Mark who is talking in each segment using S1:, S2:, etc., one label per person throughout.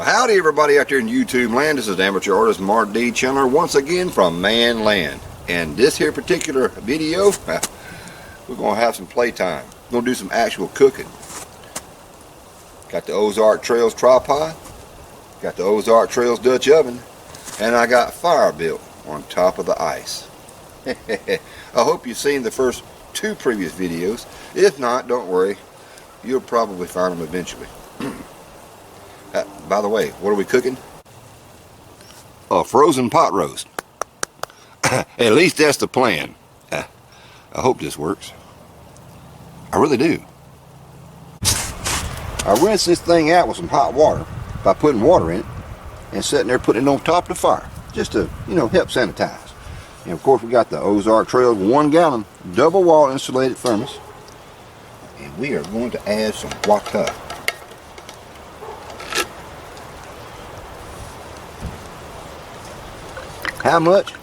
S1: Well, howdy everybody out there in YouTube land. This is amateur artist Mark D. Chandler once again from Man Land. And this here particular video, we're going to have some playtime. We're going to do some actual cooking. Got the Ozark Trails tripod, got the Ozark Trails Dutch oven, and I got fire built on top of the ice. I hope you've seen the first two previous videos. If not, don't worry. You'll probably find them eventually. By the way, what are we cooking? A frozen pot roast. At least that's the plan. I hope this works. I really do. I rinse this thing out with some hot water by putting water in it and sitting there putting it on top of the fire just to, help sanitize. And of course we got the Ozark Trails 1 gallon double wall insulated thermos. And we are going to add some water. How much?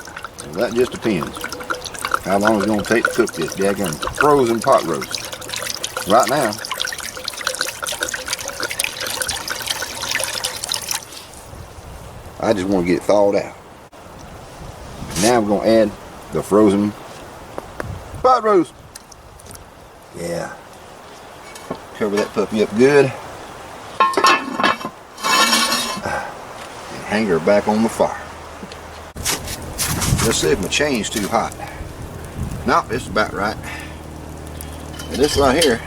S1: Well, that just depends. How long it's going to take to cook this daggone frozen pot roast. Right now, I just want to get it thawed out. Now we're going to add the frozen pot roast. Yeah. Cover that puppy up good. And hang her back on the fire. Let's see if my chain's too hot. Nope, it's about right. And this right here,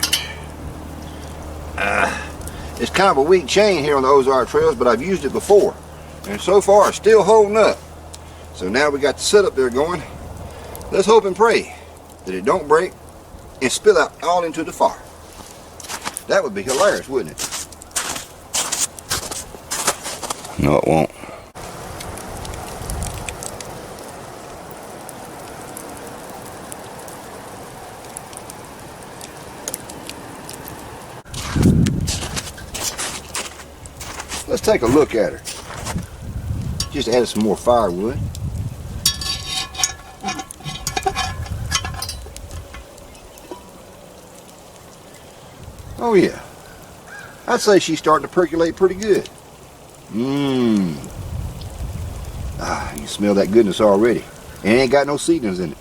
S1: it's kind of a weak chain here on the Ozark Trails, but I've used it before. And so far, it's still holding up. So now we got the setup there going. Let's hope and pray that it don't break and spill out all into the fire. That would be hilarious, wouldn't it? No, it won't. Let's take a look at her. Just added some more firewood. Oh yeah. I'd say she's starting to percolate pretty good. You can smell that goodness already. And ain't got no seasonings in it.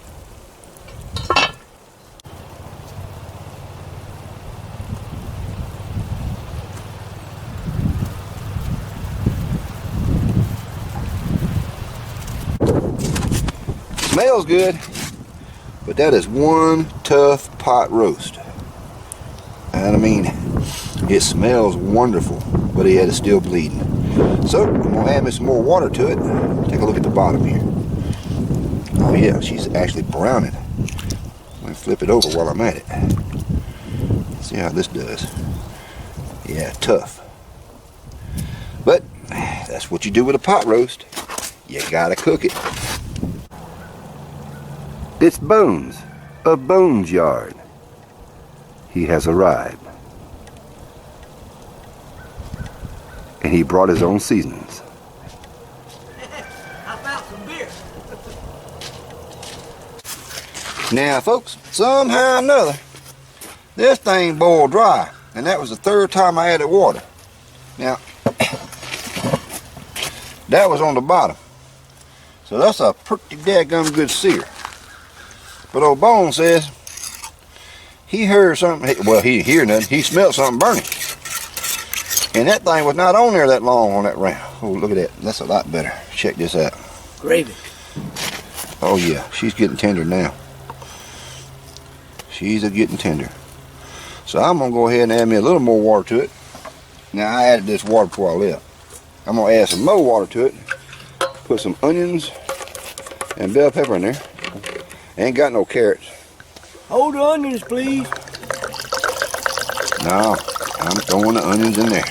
S1: Smells good, but that is one tough pot roast. And I mean, it smells wonderful, but yet it's still bleeding. So I'm gonna add me some more water to it. Take a look at the bottom here. Oh yeah, she's actually browning. Let me flip it over while I'm at it. See how this does. Yeah, tough. But that's what you do with a pot roast. You gotta cook it. It's Bones of Bones Yard. He has arrived. And he brought his own seasonings.
S2: I found some beer.
S1: Now folks, somehow or another, this thing boiled dry. And that was the third time I added water. Now, that was on the bottom. So that's a pretty daggum good sear. But old Bone says he heard something. Well, he didn't hear nothing. He smelled something burning. And that thing was not on there that long on that round. Oh, look at that. That's a lot better. Check this out.
S2: Gravy.
S1: Oh, yeah. She's getting tender now. She's getting tender. So I'm going to go ahead and add me a little more water to it. Now, I added this water before I left. I'm going to add some more water to it. Put some onions and bell pepper in there. Ain't got no carrots.
S2: Hold the onions, please.
S1: No, I'm throwing the onions in there.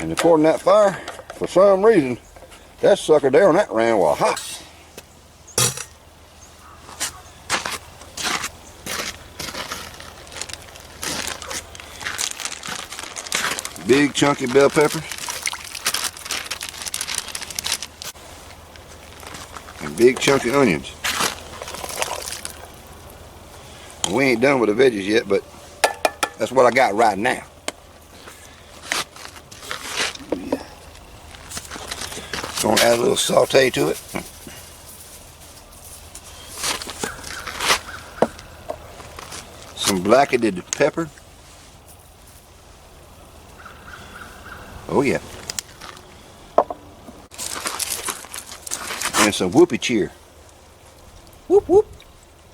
S1: And according to that fire, for some reason, that sucker there on that round was hot. Big chunky bell peppers. And big chunky onions. We ain't done with the veggies yet, but that's what I got right now. Gonna add a little saute to it. Some blackened pepper. Oh yeah. And some whoopie cheer.
S2: Whoop whoop.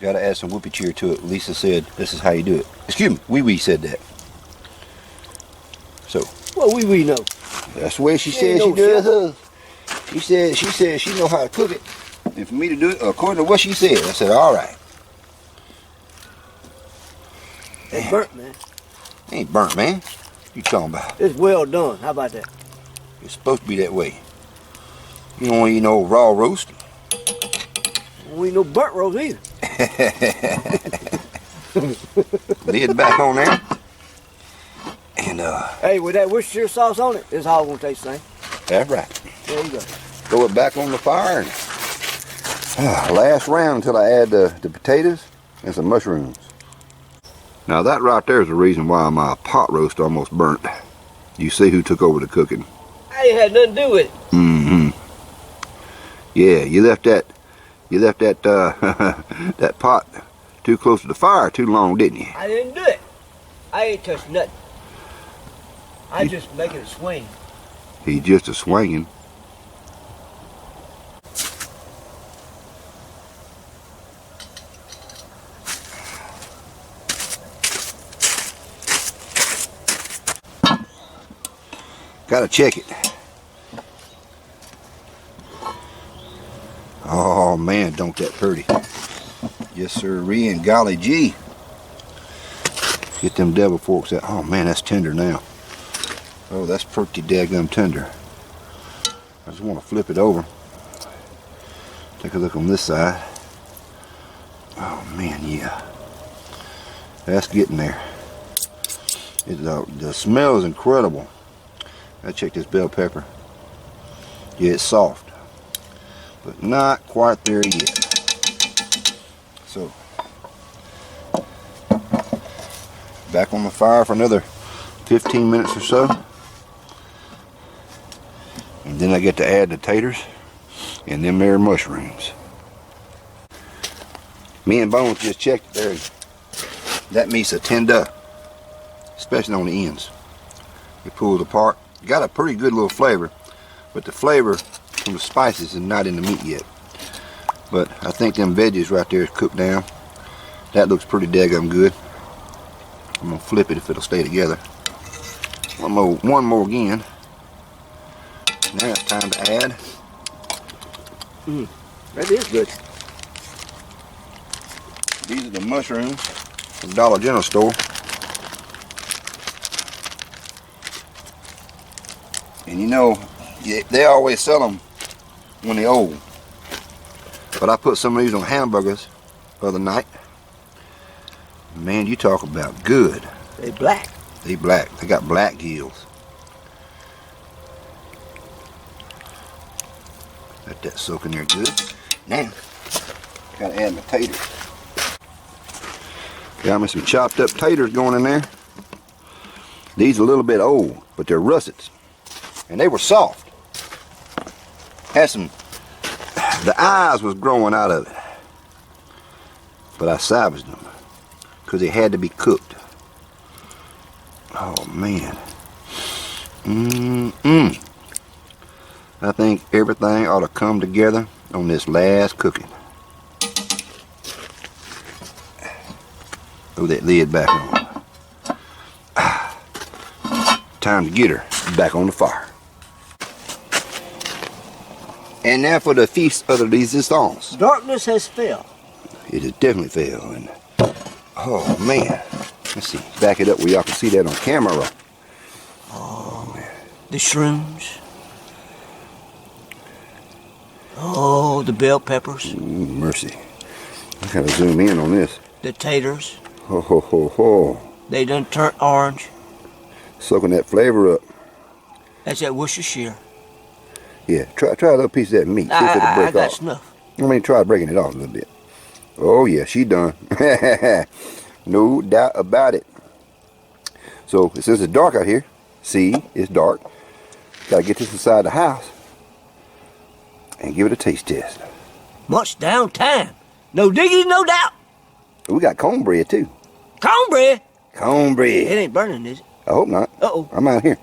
S1: Gotta add some whoopie cheer to it. Lisa said this is how you do it. Excuse me, Wee said that. So.
S2: Well, we know.
S1: That's the way she said she does hers. She said she know how to cook it. And for me to do it according to what she said, I said, all right.
S2: It's burnt, man.
S1: It ain't burnt, man. You talking about?
S2: It's well done. How about that?
S1: It's supposed to be that way. You don't want to eat no raw roast.
S2: We ain't no burnt roast either.
S1: Lid back on there. And
S2: Hey, with that Worcestershire sauce on it, it's all gonna taste the same.
S1: that's right.
S2: There you go.
S1: Throw it back on the fire. And, last round until I add the potatoes and some mushrooms. Now that right there is the reason why my pot roast almost burnt. You see who took over the cooking.
S2: I ain't had nothing to do with it.
S1: Mm-hmm. Yeah, you left that that pot too close to the fire too long, didn't you?
S2: I didn't do it. I ain't touched nothing. I just make it swing.
S1: He's just a swinging. Gotta check it. Oh man, don't that pretty. Yes sirree and golly gee. Get them devil forks out. Oh man, that's tender now. Oh, that's pretty daggum tender. I just want to flip it over. Take a look on this side. Oh man, yeah. That's getting there. The smell is incredible. I check this bell pepper. Yeah, it's soft, but not quite there yet. So, back on the fire for another 15 minutes or so. And then I get to add the taters and them there mushrooms. Me and Bones just checked there. That meat's a tender, especially on the ends. It pulls apart. Got a pretty good little flavor, but the flavor from the spices is not in the meat yet. But I think them veggies right there is cooked down. That looks pretty daggum good. I'm gonna flip it if it'll stay together. One more again. Now it's time to add.
S2: That is good.
S1: These are the mushrooms from Dollar General store. And you know, they always sell them when they're old. But I put some of these on hamburgers the other night. Man, you talk about good.
S2: They black.
S1: They black. They got black gills. Let that soak in there good. Now, gotta add my taters. Got me some chopped up taters going in there. These are a little bit old, but they're russets. And they were soft. Had some, the eyes was growing out of it. But I salvaged them because they had to be cooked. Oh man. I think everything ought to come together on this last cooking. Throw that lid back on. Time to get her back on the fire. And now for the feast of the resistance.
S2: Darkness has fell.
S1: It has definitely fell. And oh man. Let's see. Back it up where y'all can see that on camera. Oh man.
S2: The shrooms. Oh, the bell peppers.
S1: Ooh, mercy. I gotta zoom in on this.
S2: The taters.
S1: Ho ho ho ho.
S2: They done turned orange.
S1: Soaking that flavor up.
S2: That's that Worcestershire.
S1: Yeah, try a little piece of that meat. See if it'll break
S2: I got
S1: off.
S2: snuff.
S1: I mean, try breaking it off a little bit. Oh yeah, she done. No doubt about it. So since it's dark out here, see, it's dark. Gotta get this inside the house. and give it a taste test.
S2: Much down time. No diggity, no doubt.
S1: We got cornbread too.
S2: Cornbread? It
S1: Cornbread.
S2: ain't burning, is it?
S1: I hope not.
S2: Uh-oh.
S1: I'm out here.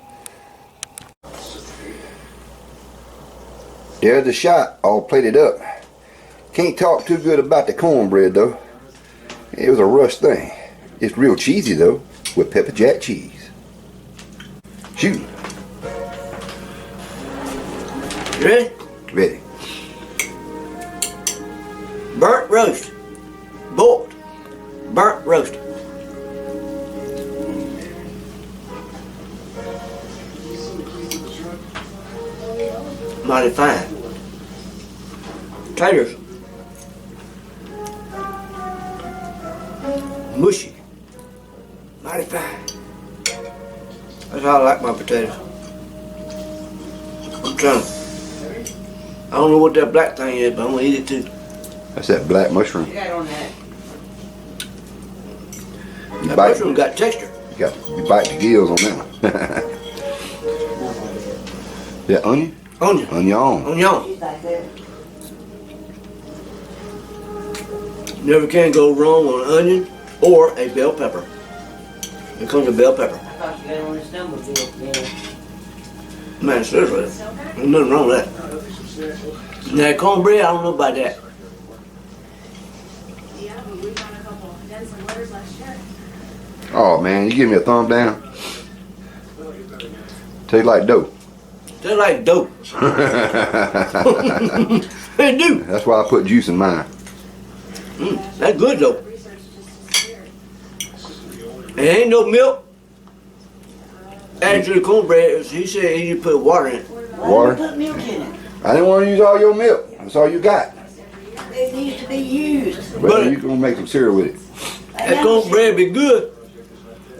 S1: There's the shot, all plated up. Can't talk too good about the cornbread though. It was a rush thing. It's real cheesy though, with pepper jack cheese. Shoot.
S2: You ready?
S1: Ready.
S2: Burnt roast. Boiled. Burnt roast. Mighty fine. Taters. Mushy. Mighty fine. That's how I like my potatoes. I'm trying. I don't know what that black thing is, but I'm gonna eat it too.
S1: That's that black mushroom.
S3: You got on that.
S2: That mushroom got texture.
S1: You bite the gills on that one. That onion?
S2: Onion.
S1: Onion.
S2: Onion.
S3: She's back there.
S2: Never can go wrong on an onion or a bell pepper. Here comes a bell pepper.
S3: I thought you got on this snowmobile. Yeah.
S2: Man, seriously, there's nothing wrong with that. Now, that cornbread, I don't know about that.
S4: Yeah, but we got a couple dense letters last year.
S1: Oh man, you give me a thumb down. Tastes like dope.
S2: They're like dope. They do.
S1: That's why I put juice in mine.
S2: That's good though.
S4: Research just disappeared.
S2: There ain't no milk. Added to the cornbread, he said he just put water in it.
S1: Water?
S3: Put milk in it.
S1: I didn't want to use all your milk. That's all you got.
S3: It needs to be used.
S1: But you gonna make some cereal with it.
S2: That cornbread be good,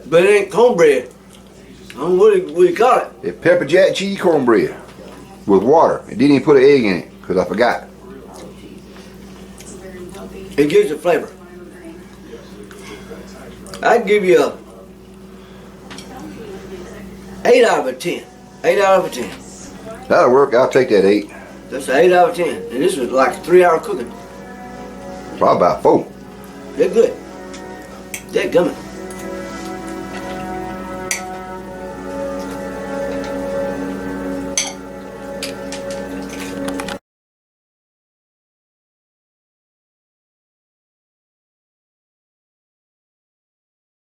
S2: but it ain't cornbread. I don't know what he call it.
S1: It's pepper jack cheese cornbread with water. It didn't even put an egg in it because I forgot.
S2: It gives it flavor. I'd give you a 8 out of a 10. 8 out of a 10.
S1: That'll work. I'll take that 8.
S2: That's an 8 out of 10. And this was like 3-hour cooking.
S1: Probably about 4.
S2: They're good. They're gumming.